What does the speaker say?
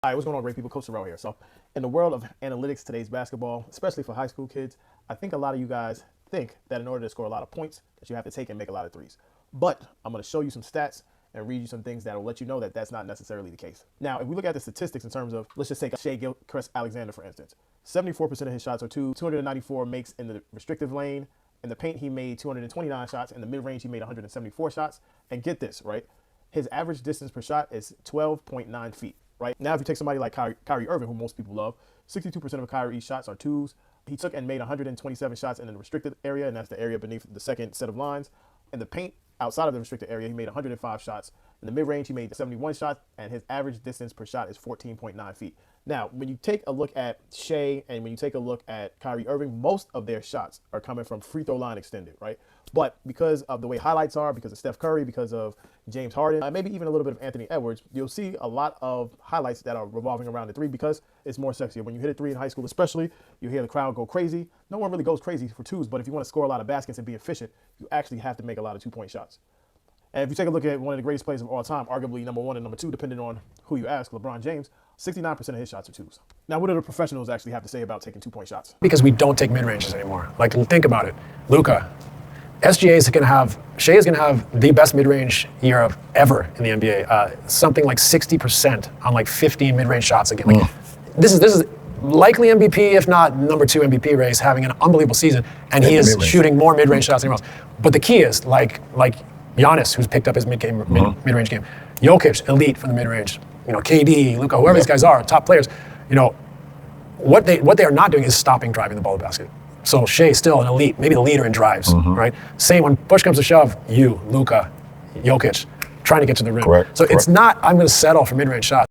All right, what's going on, great people? Coach Terrell here. So, in the world of analytics, today's basketball, especially for high school kids, I think a lot of you guys think that in order to score a lot of points, that you have to take and make a lot of threes. But I'm going to show you some stats and read you some things that will let you know that that's not necessarily the case. Now, if we look at the statistics in terms of, let's just take Shai Gilgeous-Alexander, for instance. 74% of his shots are two, 294 makes in the restrictive lane. In the paint, he made 229 shots. In the mid-range, he made 174 shots. And get this, right? His average distance per shot is 12.9 feet. Right now, if you take somebody like Kyrie Irving, who most people love, 62% of Kyrie's shots are twos. He took and made 127 shots in the restricted area, and that's the area beneath the second set of lines. In the paint, outside of the restricted area, he made 105 shots. In the mid-range, he made 71 shots, and his average distance per shot is 14.9 feet. Now, when you take a look at Shai and when you take a look at Kyrie Irving, most of their shots are coming from free throw line extended, right? But because of the way highlights are, because of Steph Curry, because of James Harden, maybe even a little bit of Anthony Edwards, you'll see a lot of highlights that are revolving around the three because it's more sexier. When you hit a three in high school especially, you hear the crowd go crazy. No one really goes crazy for twos, but if you want to score a lot of baskets and be efficient, you actually have to make a lot of two-point shots. And if you take a look at one of the greatest players of all time, arguably number one and number two, depending on who you ask, LeBron James, 69% of his shots are twos. Now, what do the professionals actually have to say about taking two-point shots? Because we don't take mid-ranges anymore. Like, think about it. Luka, Shai is going to have the best mid-range year ever in the NBA. Something like 60% on like 15 mid-range shots again. Like, this is likely MVP, if not number two MVP race, having an unbelievable season, and he is shooting more mid-range shots than anyone else. But the key is like Giannis, who's picked up his mid-range game. Jokic, elite from the mid-range. KD, Luka, whoever these guys are, top players. What they are not doing is stopping driving the ball to the basket. So Shai's still an elite, maybe the leader in drives, right? Same when push comes to shove, Luka, Jokic, trying to get to the rim. Correct. So it's not, I'm going to settle for mid-range shots.